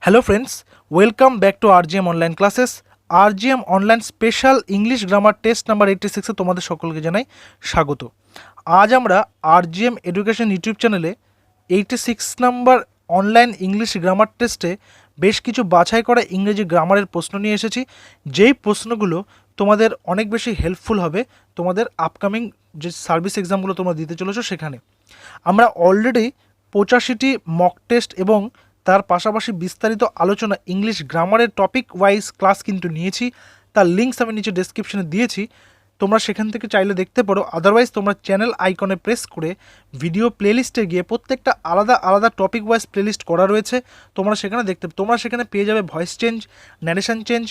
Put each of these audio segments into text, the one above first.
Hello friends, welcome back to RGM online classes. RGM online special English grammar test number 86-এ তোমাদের সকলকে জানাই স্বাগত। আজ আমরা আরজিএম এডুকেশন ইউটিউব চ্যানেলে 86 নাম্বার অনলাইন ইংলিশ গ্রামার টেস্টে বেশ কিছু বাছাই করা ইংরেজি গ্রামারের প্রশ্ন নিয়ে এসেছি, যেই প্রশ্নগুলো তোমাদের অনেক বেশি হেল্পফুল হবে তোমাদের আপকামিং যে সার্ভিস এক্সামগুলো তোমরা দিতে চলেছো সেখানে। আমরা অলরেডি 85টি মক টেস্ট এবং তার পাশাপাশি বিস্তারিত আলোচনা ইংলিশ গ্রামারের টপিক ওয়াইজ ক্লাস কিন্তু নিয়েছি। তার লিঙ্কস আমি নিচে ডেসক্রিপশনে দিয়েছি, তোমরা সেখান থেকে চাইলে দেখতে পারো। আদারওয়াইজ তোমরা চ্যানেল আইকনে প্রেস করে ভিডিও প্লেলিস্টে গিয়ে প্রত্যেকটা আলাদা আলাদা টপিক ওয়াইজ প্লেলিস্ট করা রয়েছে, তোমরা সেখানে পেয়ে যাবে voice change, narration change,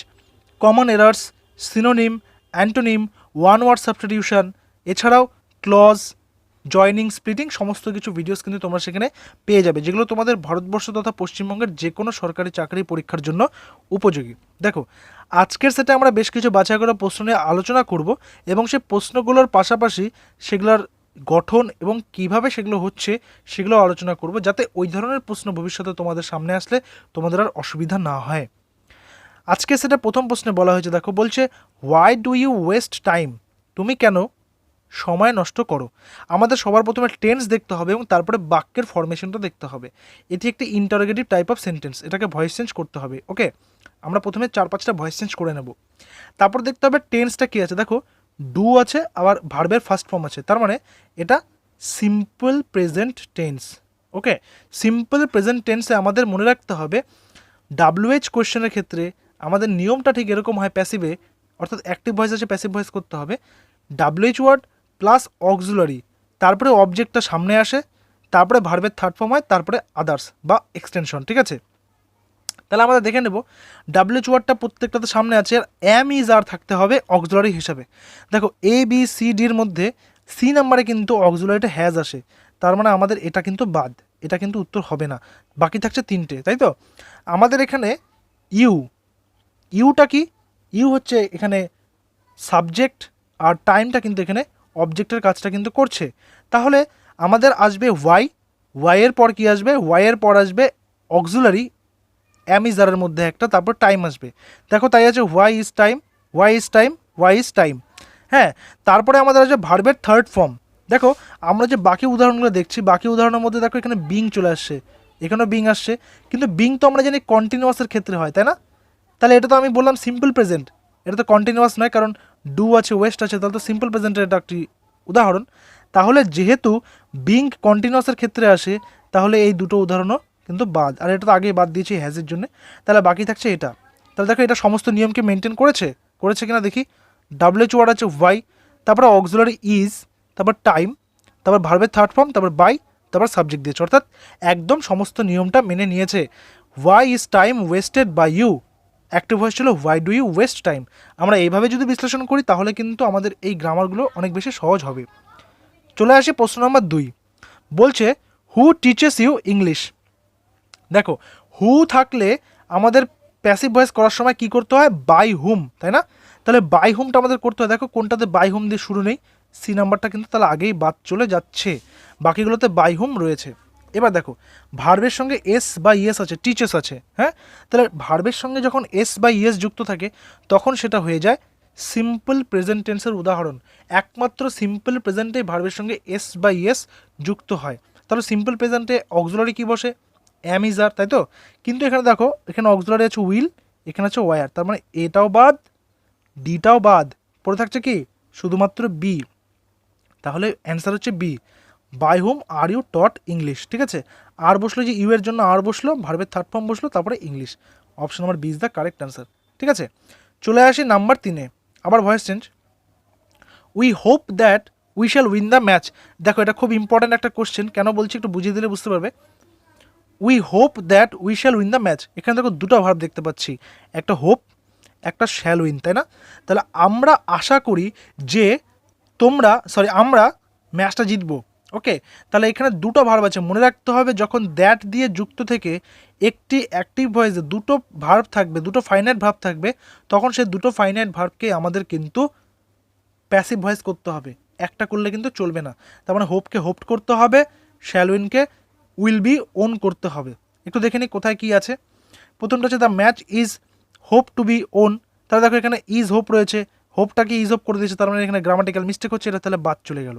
common errors, synonym, antonym, one word substitution, এছাড়াও ক্লজ, জয়নিং, স্প্লিটিং সমস্ত কিছু ভিডিওস কিন্তু তোমরা সেখানে পেয়ে যাবে, যেগুলো তোমাদের ভারতবর্ষ তথা পশ্চিমবঙ্গের যে কোনো সরকারি চাকরি পরীক্ষার জন্য উপযোগী। দেখো, আজকের সেটে আমরা বেশ কিছু বাছাই করা প্রশ্ন নিয়ে আলোচনা করব এবং সেই প্রশ্নগুলোর পাশাপাশি সেগুলোর গঠন এবং কিভাবে সেগুলো হচ্ছে সেগুলো আলোচনা করব, যাতে ওই ধরনের প্রশ্ন ভবিষ্যতে তোমাদের সামনে আসলে তোমাদের আর অসুবিধা না হয়। আজকে সেটা প্রথম প্রশ্নে বলা হয়েছে, দেখো বলছে why do you waste time, তুমি কেন সময় নষ্ট করো। আমাদের সবার প্রথমে টেন্স দেখতে হবে এবং তারপরে বাক্যের ফরমেশনটা দেখতে হবে। এটি একটি ইন্টারোগেটিভ টাইপ অফ সেন্টেন্স, এটাকে ভয়েস চেঞ্জ করতে হবে। ওকে, আমরা প্রথমে 4-5টা ভয়েস চেঞ্জ করে নেব, তারপর দেখতে হবে টেন্সটা কী আছে। দেখো, ডু আছে, আবার ভার্বের ফার্স্ট ফর্ম আছে, তার মানে এটা সিম্পল প্রেজেন্ট টেন্স। ওকে, সিম্পল প্রেজেন্ট টেন্সে আমাদের মনে রাখতে হবে WH কোয়েশ্চেনের ক্ষেত্রে আমাদের নিয়মটা ঠিক এরকম হয়, প্যাসিভে অর্থাৎ অ্যাক্টিভ ভয়েস আছে, প্যাসিভ ভয়েস করতে হবে, WH ওয়ার্ড প্লাস অক্সিলারি, তারপরে অবজেক্টটা সামনে আসে, তারপরে ভার্বের থার্ড ফর্ম হয়, তারপরে আদার্স বা এক্সটেনশন। ঠিক আছে, তাহলে আমরা দেখে নেব WH ওয়ার্ডটা প্রত্যেকটাতে সামনে আছে, আর এম ইজ আর থাকতে হবে অক্সিলারি হিসাবে। দেখো ABCDর মধ্যে সি নাম্বারে কিন্তু অক্সিলারিটা হ্যাজ আসে, তার মানে আমাদের এটা কিন্তু বাদ, এটা কিন্তু উত্তর হবে না। বাকি থাকছে 3টে, তাই তো। আমাদের এখানে ইউটা কি, ইউ হচ্ছে এখানে সাবজেক্ট, আর টাইমটা কিন্তু এখানে অবজেক্টের কাজটা কিন্তু করছে। তাহলে আমাদের আসবে ওয়াইয়ের পর কি আসবে, ওয়াইয়ের পর আসবে অক্সিলারি অ্যামিজারের মধ্যে একটা, তারপর টাইম আসবে। দেখো তাই আছে ওয়াই ইজ টাইম। হ্যাঁ, তারপরে আমাদের আসবে ভার্বের থার্ড ফর্ম। দেখো, আমরা যে বাকি উদাহরণগুলো দেখছি, বাকি উদাহরণের মধ্যে দেখো এখানে বিং চলে আসছে, এখানেও বিং আসছে, কিন্তু বিং তো আমরা জানি কন্টিনিউয়াসের ক্ষেত্রে হয়, তাই না। তাহলে এটা তো আমি বললাম সিম্পল প্রেজেন্ট, এটা তো কন্টিনিউয়াস নয়, কারণ ডু আছে, ওয়েস্ট আছে, তাহলে তো সিম্পল প্রেজেন্টের এটা একটি উদাহরণ। তাহলে যেহেতু বিং কন্টিনিউয়াসের ক্ষেত্রে আসে, তাহলে এই দুটো উদাহরণও কিন্তু বাদ, আর এটা তো আগেই বাদ দিয়েছি হ্যাজের জন্য। তাহলে বাকি থাকছে এটা। তাহলে দেখো এটা সমস্ত নিয়মকে মেনটেন করেছে কিনা দেখি। WH ওয়ার্ড আছে ওয়াই, তারপরে অক্সিলারি ইজ, তারপর টাইম, তারপর ভার্বের থার্ড ফর্ম, তারপর বাই, তারপর সাবজেক্ট দিয়েছে, অর্থাৎ একদম সমস্ত নিয়মটা মেনে নিয়েছে। Why is time wasted by you, active voice ছিল why do you waste time. আমরা এইভাবে যদি বিশ্লেষণ করি তাহলে কিন্তু আমাদের এই গ্রামারগুলো অনেক বেশি সহজ হবে। চলে আসি প্রশ্ন নম্বর 2, বলছে হু টিচেস ইউ ইংলিশ। দেখো, হু থাকলে আমাদের প্যাসিভ ভয়েস করার সময় কি করতে হয়, বাই হুম, তাই না। তাহলে বাই হুমটা আমাদের করতে হয়। দেখো কোনটাতে বাই হুম দিয়ে শুরু নেই, সি নাম্বারটা কিন্তু তাহলে আগেই বাদ চলে যাচ্ছে, বাকিগুলোতে বাই হুম রয়েছে। এবার দেখো, ভার্বের সঙ্গে এস বা ইএস আছে, টিচেস আছে। হ্যাঁ, তাহলে ভার্বের সঙ্গে যখন এস বা ইএস যুক্ত থাকে তখন সেটা হয়ে যায় সিম্পল প্রেজেন্ট টেন্সের উদাহরণ। একমাত্র সিম্পল প্রেজেন্টে ভার্বের সঙ্গে এস বা ইএস যুক্ত হয়। তাহলে সিম্পল প্রেজেন্টে অক্সিলারি কি বসে, অ্যাম ইজ আর, তাই তো। কিন্তু এখানে দেখো, এখানে অক্সিলারি আছে উইল, এখানে আছে ওয়ার, তার মানে এটাও বাদ, ডিটাও বাদ, পড়ে থাকছে কি শুধুমাত্র বি। তাহলে অ্যান্সার হচ্ছে B, by whom are you taught English. ঠিক আছে, আর বসলো যে ইউ এর জন্য আর বসলো, ভার্বের থার্ড ফর্ম বসলো, তারপরে English. Option number B is the correct answer. ঠিক আছে, চলে আসি নাম্বার 3-এ, আবার voice change. We hope that we shall win the match. দেখো, এটা খুব ইম্পর্ট্যান্ট একটা কোশ্চেন, কেন বলছি একটু বুঝিয়ে দিলে বুঝতে পারবে। We hope that we shall win the match, এখানে দেখো দুটো ভার্ব দেখতে পাচ্ছি, একটা হোপ, একটা শ্যাল উইন, তাই না। তাহলে আমরা আশা করি যে আমরা ম্যাচটা জিতবো। ওকে, তাহলে এখানে দুটো ভার্ব আছে, মনে রাখতে হবে যখন দ্যাট দিয়ে যুক্ত থেকে একটি অ্যাক্টিভ ভয়েসে দুটো ভার্ব থাকবে, দুটো ফাইনাইট ভার্ব থাকবে, তখন সেই দুটো ফাইনাইট ভার্বকে আমাদের কিন্তু প্যাসিভ ভয়েস করতে হবে, একটা করলে কিন্তু চলবে না। তার মানে হোপকে হোপড করতে হবে, শ্যাল উইনকে উইল বি ওন করতে হবে। একটু দেখে নিই কোথায় কী আছে। প্রথমটা হচ্ছে the match is hope to be won, তাহলে দেখো এখানে ইজ হোপ রয়েছে, হোপটাকে ইজ হোপ করে দিয়েছে, তার মানে এখানে গ্রামাটিক্যাল মিস্টেক হচ্ছে, এটা তাহলে বাদ চলে গেল।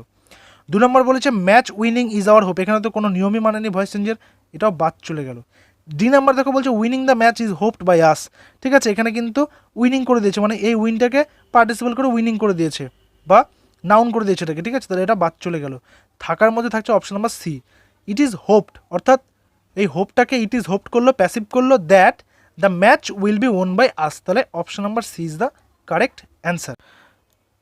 2 নম্বর বলেছে match winning is our hope, এখানে তো কোনো নিয়মই মানেনি ভয়েস চেঞ্জের, এটাও বাদ চলে গেল। ডি নাম্বার দেখো বলছে winning the match is hoped by us, ঠিক আছে, এখানে কিন্তু উইনিং করে দিয়েছে, মানে এই উইনটাকে পার্টিসিপেট করে উইনিং করে দিয়েছে বা নাউন করে দিয়েছে এটাকে, ঠিক আছে, তাহলে এটা বাদ চলে গেল। থাকার মধ্যে থাকছে option number C, it is hoped, অর্থাৎ এই হোপটাকে ইট ইজ হোপড করলো, প্যাসিভ করলো, that the match will be won by us, তাহলে option number C is the correct answer.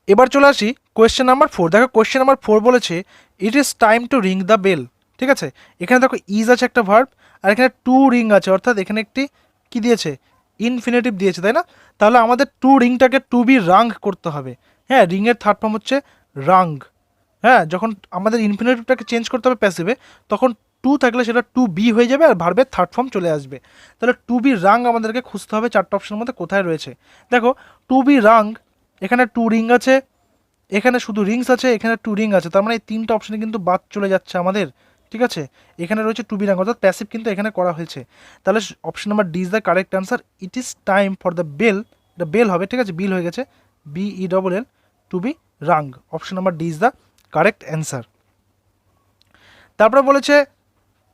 এবার চলে আসি কোয়েশ্চেন নাম্বার 4, দেখো কোয়েশ্চেন নাম্বার 4 বলেছে it is time to ring the bell, ঠিক আছে, এখানে দেখো ইজ আছে একটা ভার্ব, আর এখানে টু রিং আছে, অর্থাৎ এখানে একটি কি দিয়েছে, ইনফিনিটিভ দিয়েছে, তাই না, তাহলে আমাদের টু রিংটাকে টু বি রাং করতে হবে। হ্যাঁ, রিংয়ের থার্ড ফর্ম হচ্ছে রাং। হ্যাঁ, যখন আমাদের ইনফিনিটিভটাকে চেঞ্জ করতে হবে প্যাসিভে, তখন টু থাকলে সেটা টু বি হয়ে যাবে আর ভার্বের থার্ড ফর্ম চলে আসবে। তাহলে টু বি রাং আমাদেরকে খুঁজতে হবে 4টা অপশনের মধ্যে কোথায় রয়েছে। দেখো টু বি রাং, এখানে টু রিং আছে, এখানে শুধু রিংস আছে, এখানে টু রিং আছে, তার মানে এই 3টা অপশানে কিন্তু বাদ চলে যাচ্ছে আমাদের, ঠিক আছে, এখানে রয়েছে টু বি রাং, অর্থাৎ প্যাসিভ কিন্তু এখানে করা হয়েছে, তাহলে option number D is the correct answer. It is time for the bell, এটা বেল হবে, ঠিক আছে, বিল হয়ে গেছে, BELL, to be wrong, option number D is the correct answer. তারপরে বলেছে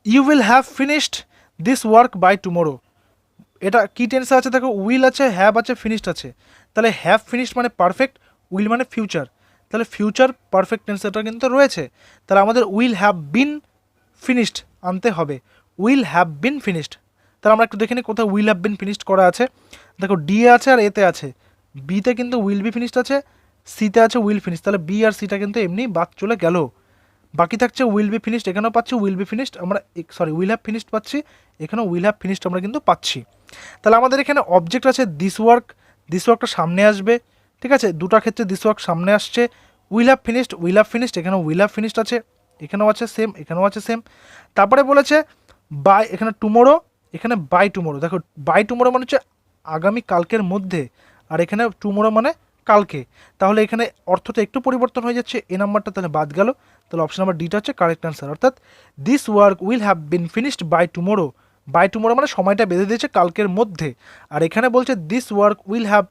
you will have finished this work by tomorrow, এটা কি টেন্সে আছে, দেখো উইল আছে, হ্যাভ আছে, ফিনিশড আছে, তাহলে হ্যাভ ফিনিশড মানে পারফেক্ট, উইল মানে ফিউচার, তাহলে ফিউচার পারফেক্ট টেন্স এটা কিন্তু রয়েছে, তাহলে আমাদের উইল হ্যাভ বিন ফিনিশড আনতে হবে, উইল হ্যাভ বিন ফিনিশড। তাহলে আমরা একটু দেখে নিই কোথায় উইল হ্যাভ বিন ফিনিশড করা আছে, দেখো ডি আছে আর এতে আছে, বিতে কিন্তু উইল বি ফিনিশড আছে, সিতে আছে উইল ফিনিশ, তাহলে বি আর সিটা কিন্তু এমনি বাদ চলে গেল, বাকি থাকছে উইল বি ফিনিশড, এখানেও পাচ্ছি উইল বি ফিনিশড আমরা, সরি উইল হ্যাভ ফিনিশড পাচ্ছি, এখানেও উইল হ্যাভ ফিনিশড আমরা কিন্তু পাচ্ছি। তাহলে আমাদের এখানে অবজেক্ট আছে দিস ওয়ার্ক, দিস ওয়ার্কটা সামনে আসবে, ঠিক আছে, দুটার ক্ষেত্রে দিস ওয়ার্ক সামনে আসছে, উইল হ্যাভ ফিনিশড, এখানেও উইল হ্যাভ ফিনিশড আছে, এখানেও আছে সেম, এখানেও আছে সেম। তারপরে বলেছে বাই, এখানে টুমোরো, এখানে বাই টুমোরো, দেখো বাই টুমোরো মানে হচ্ছে আগামী কালকের মধ্যে, আর এখানে টুমোরো মানে কালকে, তাহলে এখানে অর্থটা একটু পরিবর্তন হয়ে যাচ্ছে, এ নাম্বারটা তাহলে বাদ গেল, তাহলে অপশন নাম্বার ডিটা হচ্ছে কারেক্ট অ্যান্সার, অর্থাৎ this work will have been finished by tomorrow, by tomorrow মানে সময়টা বেঁধে দিয়েছে কালকের মধ্যে, আর এখানে বলছে this work will have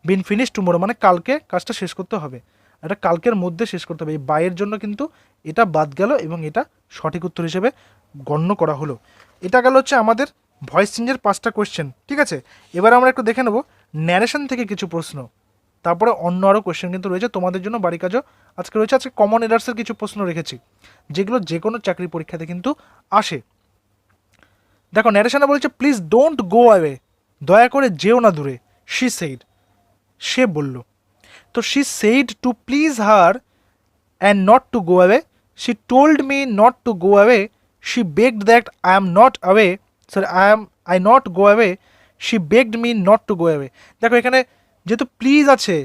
been finished tomorrow মানে কালকে কাজটা শেষ করতে হবে, এটা কালকের মধ্যে শেষ করতে হবে, এই বাইয়ের জন্য কিন্তু এটা বাদ গেল এবং এটা সঠিক উত্তর হিসেবে গণ্য করা হলো। এটা গেল হচ্ছে আমাদের ভয়েস চেঞ্জের 5টা কোয়েশ্চেন, ঠিক আছে, এবার আমরা একটু দেখে নেব ন্যারেশন থেকে কিছু প্রশ্ন, তারপরে অন্য আরও কোয়েশ্চেন কিন্তু রয়েছে তোমাদের জন্য, বাড়ি কাজও আজকে রয়েছে, আজকে কমন এরার্সের কিছু প্রশ্ন রেখেছি যেগুলো যে কোনো চাকরি পরীক্ষাতে কিন্তু আসে। দেখো ন্যারেশনে বলছে প্লিজ ডোন্ট গো অ্যাওয়ে, দয়া করে যেও না দূরে, শি সেইড, সে বলল, তো she said to please her and not to go away, she told me not to go away, she begged that I am not away, sorry I not go away, she begged me not to go away. দেখো এখানে যেহেতু please আছে,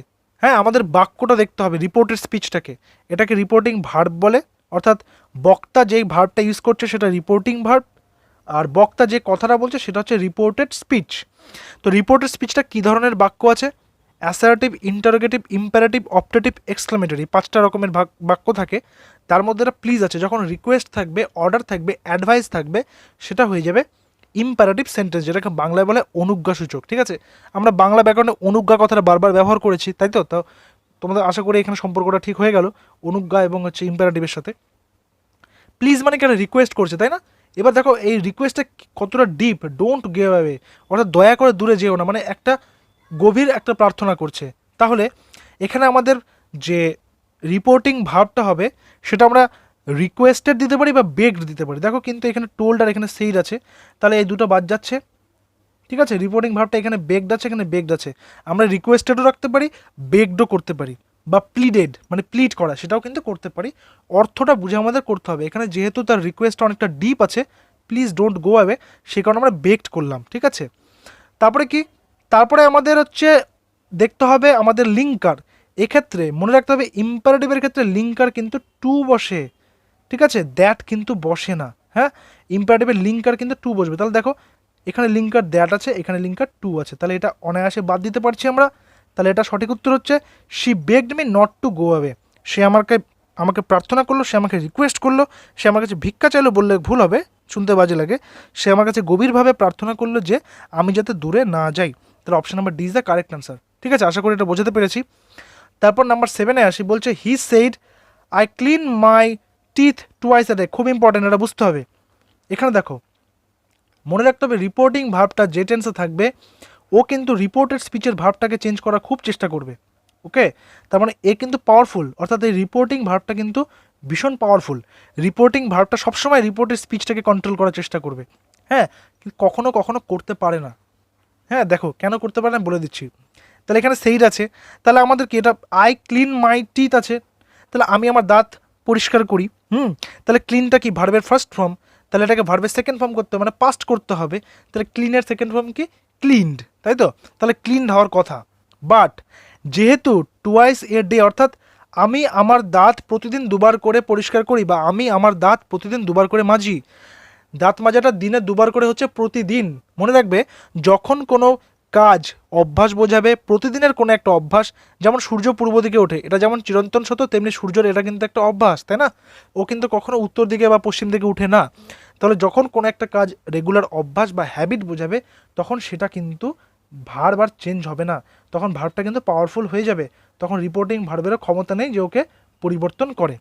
হ্যাঁ আমাদের বাক্যটা দেখতে হবে, reported স্পিচটাকে, এটাকে রিপোর্টিং ভার্ব বলে, অর্থাৎ বক্তা যেই ভার্বটা ইউজ করছে সেটা রিপোর্টিং ভার্ব, আর বক্তা যে কথাটা বলছে সেটা হচ্ছে রিপোর্টেড স্পিচ। তো রিপোর্টেড স্পিচটা কী ধরনের বাক্য আছে, assertive, interrogative, imperative, optative, exclamatory, 5টা রকমের বাক্য থাকে, তার মধ্যে একটা প্লিজ আছে, যখন রিকোয়েস্ট থাকবে, অর্ডার থাকবে, অ্যাডভাইস থাকবে, সেটা হয়ে যাবে ইম্পারেটিভ সেন্টেন্স, যেটাকে বাংলায় বলে অনুজ্ঞাসূচক, ঠিক আছে, আমরা বাংলা ব্যাকরণে অনুজ্ঞা কথাটা বারবার ব্যবহার করেছি, তাই তো, তো তোমাদের আশা করি এখানে সম্পর্কটা ঠিক হয়ে গেল অনুজ্ঞা এবং হচ্ছে ইম্পারেটিভের সাথে। প্লিজ মানে কেন রিকোয়েস্ট করছে, তাই না, এবার দেখো এই রিকোয়েস্টটা কতটা ডিপ, ডোন্ট গিভ অ্যাওয়ে, অর্থাৎ দয়া করে দূরে যেও না, মানে একটা গভীর একটা প্রার্থনা করছে, তাহলে এখানে আমাদের যে রিপোর্টিং ভার্বটা হবে সেটা আমরা রিকোয়েস্টেড দিতে পারি বা বেগড দিতে পারি, দেখো কিন্তু এখানে টোল্ড আর এখানে সেইড আছে, তাহলে এই দুটো বাদ যাচ্ছে, ঠিক আছে, রিপোর্টিং ভার্বটা এখানে বেগড আছে, এখানে বেগড আছে, আমরা রিকোয়েস্টেডও রাখতে পারি, বেগডও করতে পারি, বা প্লিডেড মানে প্লিড করা সেটাও কিন্তু করতে পারি, অর্থটা বুঝে আমাদের করতে হবে, এখানে যেহেতু তার রিকোয়েস্টটা অনেকটা ডিপ আছে, প্লিজ ডোন্ট গো অ্যাওয়ে, সে কারণে আমরা বেগড করলাম, ঠিক আছে। তারপরে কি, তারপরে আমাদের হচ্ছে দেখতে হবে আমাদের লিঙ্কার, এক্ষেত্রে মনে রাখতে হবে ইম্পারেটিভের ক্ষেত্রে লিঙ্কার কিন্তু টু বসে, ঠিক আছে, দ্যাট কিন্তু বসে না, হ্যাঁ ইম্পারেটিভের লিঙ্কার কিন্তু টু বসবে, তাহলে দেখো এখানে লিঙ্কার দ্যাট আছে, এখানে লিঙ্কার টু আছে, তাহলে এটা অনায়াসে বাদ দিতে পারছি আমরা, তাহলে এটা সঠিক উত্তর হচ্ছে she begged me not to go away, সে আমাকে প্রার্থনা করলো, সে আমাকে রিকোয়েস্ট করলো, সে আমার কাছে ভিক্ষা চাইলো বললে ভুল হবে, শুনতে বাজে লাগে, সে আমার কাছে গভীরভাবে প্রার্থনা করলো যে আমি যাতে দূরে না যাই। তাহলে option number D is the correct answer. ঠিক আছে, আশা করি এটা বোঝাতে পেরেছি। তারপর নাম্বার 7-এ আসি, বলছে he said I clean my teeth twice a day. খুব ইম্পর্টেন্ট, এটা বুঝতে হবে। এখানে দেখো, মনে রাখতে হবে রিপোর্টিং ভার্বটা যে টেন্সে থাকবে ও কিন্তু রিপোর্টেড স্পিচের ভার্বটাকে চেঞ্জ করার খুব চেষ্টা করবে। ওকে, তার মানে এ কিন্তু পাওয়ারফুল, অর্থাৎ এই রিপোর্টিং ভার্বটা কিন্তু ভীষণ পাওয়ারফুল। রিপোর্টিং ভার্বটা সবসময় রিপোর্টেড স্পিচটাকে কন্ট্রোল করার চেষ্টা করবে। হ্যাঁ, কিন্তু কখনো কখনো করতে পারে না। হ্যাঁ, দেখো কেন করতে পারে না বলে দিচ্ছি। তাহলে এখানে সেইড আছে, তাহলে আমাদের কি এটা আই ক্লিন মাই টিথ আছে, তাহলে আমি আমার দাঁত পরিষ্কার করি। তাহলে ক্লিনটা কি ভার্বের ফার্স্ট ফর্ম, তাহলে এটাকে ভার্বের সেকেন্ড ফর্ম করতে হবে, মানে পাস্ট করতে হবে। তাহলে ক্লিনের সেকেন্ড ফর্ম কি ক্লিনড, তাই তো? তাহলে ক্লিনড হওয়ার কথা। বাট যেহেতু টুয়াইস এ ডে, অর্থাৎ আমি আমার দাঁত প্রতিদিন দুবার করে পরিষ্কার করি, বা আমি আমার দাঁত প্রতিদিন দুবার করে মাজি। দাঁত মাজাটা দিনে দুবার করে হচ্ছে প্রতিদিন। মনে রাখবে, যখন কোনো কাজ অভ্যাস বোঝাবে, প্রতিদিনের কোনো একটা অভ্যাস, যেমন সূর্য পূর্ব দিকে ওঠে, এটা যেমন চিরন্তন সত্য, তেমনি সূর্যের এটা কিন্তু একটা অভ্যাস, তাই না? ও কিন্তু কখনো উত্তর দিকে বা পশ্চিম দিকে উঠে না। তাহলে যখন কোনো একটা কাজ রেগুলার অভ্যাস বা হ্যাবিট বোঝাবে, তখন সেটা কিন্তু ভার্ব আর চেঞ্জ হবে না, তখন ভার্বটা কিন্তু পাওয়ারফুল হয়ে যাবে। তখন রিপোর্টিং ভার্বেরও ক্ষমতা নেই যে ওকে পরিবর্তন করে।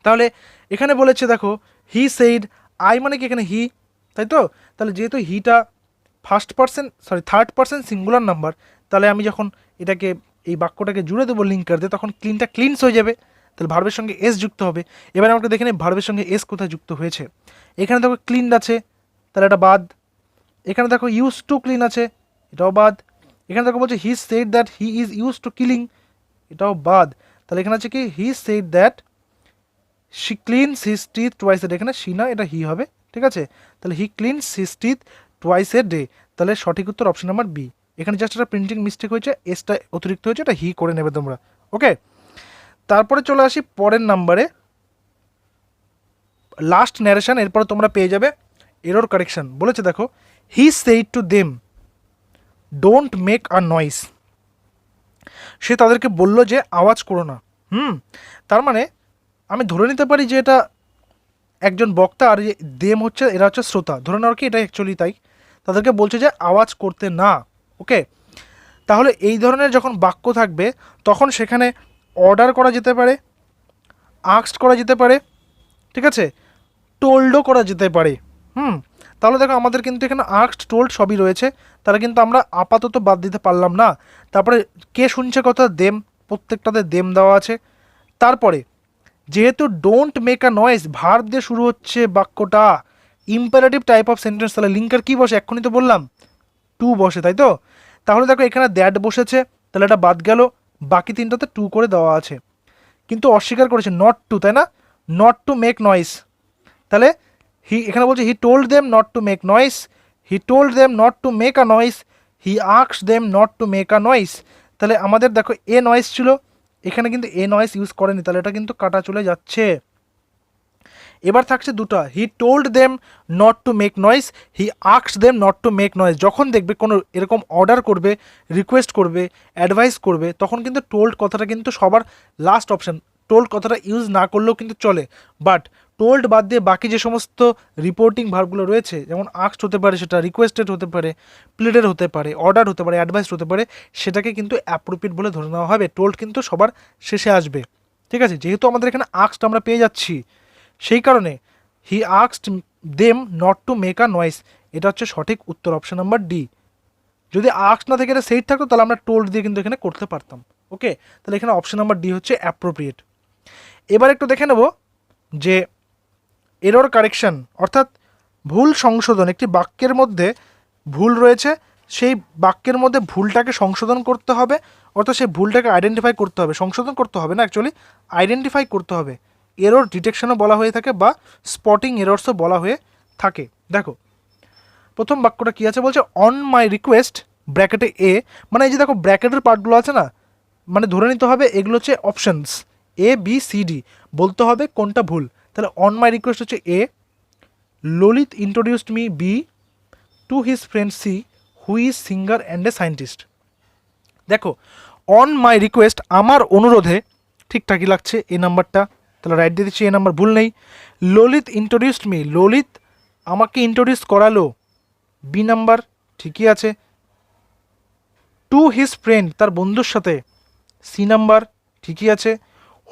তাহলে এখানে বলেছে দেখো, হি সেইড, আই মানে কি এখানে হি, তাই তো? তাহলে যেহেতু হিটা থার্ড পার্সন সিঙ্গুলার নাম্বার, তাহলে আমি যখন এটাকে এই বাক্যটাকে জুড়ে দেবো লিঙ্কার দিয়ে, তখন ক্লিনটা ক্লিনস হয়ে যাবে। তাহলে ভার্বের সঙ্গে এস যুক্ত হবে। এবার আমাকে দেখে নিই ভার্বের সঙ্গে এস কোথায় যুক্ত হয়েছে। এখানে দেখো ক্লিনড আছে, তাহলে এটা বাদ। এখানে দেখো ইউজ টু ক্লিন আছে, এটাও বাদ। এখানে দেখো বলছে he said that he is use to killing, এটাও বাদ। তাহলে এখানে আছে কি he said that she cleans his teeth twice a day, এখানে শি না, এটা হি হবে। ঠিক আছে, তাহলে he cleans his teeth twice a day. তাহলে সঠিক উত্তর অপশন নাম্বার বি। এখানে জাস্ট একটা প্রিন্টিং মিস্টেক হয়েছে, এসটা অতিরিক্ত হয়েছে, এটা হি করে নেবে তোমরা। ওকে, তারপরে চলে আসি পরের নাম্বারে, লাস্ট ন্যারেশন। এরপরে তোমরা পেয়ে যাবে এরর কারেকশন। বলেছে দেখো, he said to them don't make a noise. সে তাদেরকে বলল যে আওয়াজ করো না। তার মানে আমি ধরে নিতে পারি যে এটা একজন বক্তা, আর যে দেম হচ্ছে এরা হচ্ছে শ্রোতা, ধরে নেওয়ার কি এটা অ্যাকচুয়ালি তাই। তাদেরকে বলছে যে আওয়াজ করতে না। ওকে, তাহলে এই ধরনের যখন বাক্য থাকবে, তখন সেখানে অর্ডার করা যেতে পারে, আস্কড করা যেতে পারে, ঠিক আছে, টোল্ডও করা যেতে পারে। তাহলে দেখো আমাদের কিন্তু এখানে আস্কড টোল্ড সবই রয়েছে, তাহলে কিন্তু আমরা আপাতত বাদ দিতে পারলাম না। তারপরে কে শুনছে কথা, দেম, প্রত্যেকটাতে দেম দেওয়া আছে। তারপরে যেহেতু don't make a noise verb দিয়ে শুরু হচ্ছে বাক্যটা, ইম্পারেটিভ টাইপ অফ সেন্টেন্স, তাহলে লিঙ্কার কী বসে, এক্ষুনি তো বললাম টু বসে, তাই তো? তাহলে দেখো এখানে দ্যাট বসেছে, তাহলে এটা বাদ গেল, বাকি তিনটাতে টু করে দেওয়া আছে। কিন্তু অস্বীকার করেছে নট টু, তাই না? নট টু মেক নয়েজ, তাহলে এখানে বলছে he told them not to make noise, he told them not to make a noise, he asked them not to make a noise. তাহলে আমাদের দেখো এ নয়েজ ছিল, এখানে কিন্তু এ নয়েজ ইউজ করেনি, তাহলে এটা কিন্তু কাটা চলে যাচ্ছে। এবার থাকছে দুটো, he told them not to make noise, he asked them not to make noise. যখন দেখবে কোনো এরকম অর্ডার করবে, রিকোয়েস্ট করবে, অ্যাডভাইস করবে, তখন কিন্তু টোল্ড কথাটা কিন্তু সবার লাস্ট অপশন। টোল্ড কথাটা ইউজ না করলেও কিন্তু চলে, বাট টোল্ড বাদ দিয়ে বাকি যে সমস্ত রিপোর্টিং ভার্বগুলো রয়েছে, যেমন আস্কড হতে পারে, সেটা রিকোয়েস্টেড হতে পারে, প্লিডেড হতে পারে, অর্ডার হতে পারে, অ্যাডভাইসড হতে পারে, সেটাকে কিন্তু অ্যাপ্রোপ্রিয়েট বলে ধরে নেওয়া হবে। টোল্ড কিন্তু সবার শেষে আসবে। ঠিক আছে, যেহেতু আমাদের এখানে আস্কড আমরা পেয়ে যাচ্ছি, সেই কারণে he asked them not to make a noise, এটা হচ্ছে সঠিক উত্তর, অপশন নাম্বার ডি। যদি আস্কড না থেকে এটা সেইট থাকতো, তাহলে আমরা টোল্ড দিয়ে কিন্তু এখানে করতে পারতাম। ওকে, তাহলে এখানে অপশন নাম্বার ডি হচ্ছে অ্যাপ্রোপ্রিয়েট। এবার একটু দেখে নেব যে এরর কারেকশন, অর্থাৎ ভুল সংশোধন। একটি বাক্যের মধ্যে ভুল রয়েছে, সেই বাক্যের মধ্যে ভুলটাকে সংশোধন করতে হবে, অর্থাৎ সেই ভুলটাকে আইডেন্টিফাই করতে হবে, সংশোধন করতে হবে না, অ্যাকচুয়ালি আইডেন্টিফাই করতে হবে। এরর ডিটেকশনও বলা হয়ে থাকে, বা স্পটিং এরর্সও বলা হয়ে থাকে। দেখো প্রথম বাক্যটা কী আছে, বলছে অন মাই রিকোয়েস্ট ব্র্যাকেটে এ, মানে এই যে দেখো ব্র্যাকেটের পার্টগুলো আছে না, মানে ধরে নিতে হবে এগুলো হচ্ছে options A B C D, বলতে হবে কোনটা ভুল। তাহলে অন মাই রিকোয়েস্ট হচ্ছে A, Lalit introduced me B, to his friend C, who is singer and a scientist. দেখো অন মাই রিকোয়েস্ট আমার অনুরোধে, ঠিকঠাকই লাগছে এই নাম্বারটা, তাহলে রাইট দিয়ে দিচ্ছি, এই নাম্বার ভুল নেই। ললিত ইন্ট্রোডিউসড মি, ললিত আমাকে ইন্ট্রোডিউস করালো, বি নাম্বার, ঠিকই আছে। টু হিজ ফ্রেন্ড, তার বন্ধুর সাথে, সি নাম্বার, ঠিকই আছে।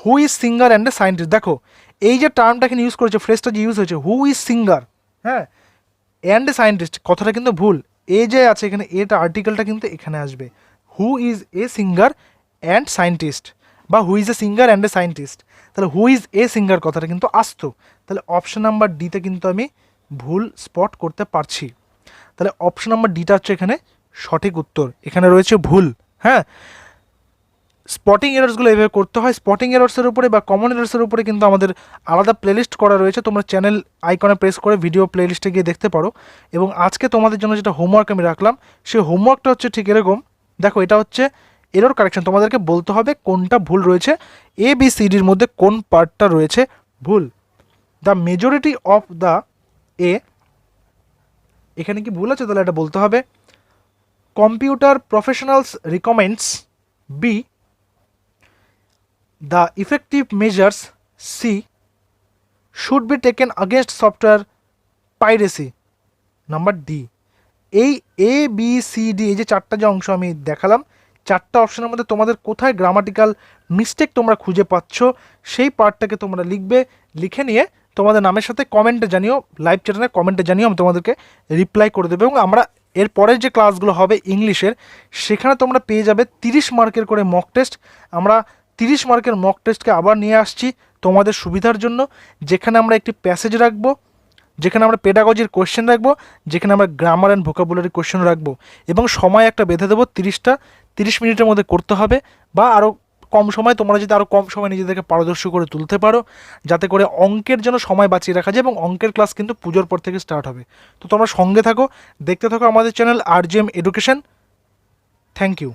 হু is singer and a scientist, দেখো এই যে টার্মটা এখানে ইউজ করেছে, ফ্রেজটা যে ইউজ হয়েছে, হু ইজ সিঙ্গার, হ্যাঁ, অ্যান্ড এ সায়েন্টিস্ট, কথাটা কিন্তু ভুল। এ যে আছে এখানে, এটা আর্টিকেলটা কিন্তু এখানে আসবে। Who is a singer and scientist, বা who is a singer and a scientist, তাহলে হু ইজ এ সিঙ্গার কথাটা কিন্তু আসতো। তাহলে অপশন নাম্বার ডিতে কিন্তু আমি ভুল স্পট করতে পারছি। তাহলে অপশন নাম্বার ডিটা হচ্ছে এখানে সঠিক উত্তর, এখানে রয়েছে ভুল। হ্যাঁ, স্পটিং এরর্সগুলো এভাবে করতে হয়। স্পটিং এরর্সের উপরে বা কমন এরর্সের উপরে কিন্তু আমাদের আলাদা প্লেলিস্ট করা রয়েছে, তোমরা চ্যানেল আইকনে প্রেস করে ভিডিও প্লেলিস্টে গিয়ে দেখতে পারো। এবং আজকে তোমাদের জন্য যেটা হোমওয়ার্ক আমি রাখলাম, সেই হোমওয়ার্কটা হচ্ছে ঠিক এরকম। দেখো এটা হচ্ছে এরর কারেকশন, তোমাদেরকে বলতে হবে কোনটা ভুল রয়েছে, এ বি সি ডির মধ্যে কোন পার্টটা রয়েছে ভুল। The majority of the A, এখানে কি ভুল আছে, তাহলে এটা বলতে হবে computer professionals recommends, B the effective measures, C should be taken against software piracy, number D. এই এ বি সি ডি, এই যে চারটা যে অংশ আমি দেখালাম, চারটা অপশনের মধ্যে তোমাদের কোথায় গ্রামাটিক্যাল মিস্টেক তোমরা খুঁজে পাচ্ছ, সেই পার্টটাকে তোমরা লিখবে। লিখে নিয়ে তোমাদের নামের সাথে কমেন্টে জানিও, লাইভ চ্যানেলে কমেন্টে জানিও, আমি তোমাদেরকে রিপ্লাই করে দেবো। এবং আমরা এর পরের যে ক্লাসগুলো হবে ইংলিশের, সেখানে তোমরা পেয়ে যাবে 30 মার্কের করে মক টেস্ট। আমরা 30 মার্কের মক টেস্টকে আবার নিয়ে আসছি তোমাদের সুবিধার জন্য, যেখানে আমরা একটি প্যাসেজ রাখবো, যেখানে আমরা পেডাগজির কোয়েশ্চেন রাখবো, যেখানে আমরা গ্রামার অ্যান্ড ভোকাবুলারি কোয়েশ্চেন রাখবো, এবং সময় একটা বেঁধে দেবো 30 মিনিটের মধ্যে করতে হবে, বা আরও কম সময়, তোমরা যদি আরও কম সময় নিজেদেরকে পারদর্শী করে তুলতে পারো, যাতে করে অঙ্কের জন্য সময় বাঁচিয়ে রাখা যায়। এবং অঙ্কের ক্লাস কিন্তু পুজোর পর থেকে স্টার্ট হবে। তো তোমরা সঙ্গে থাকো, দেখতে থাকো আমাদের channel RGM education. Thank you.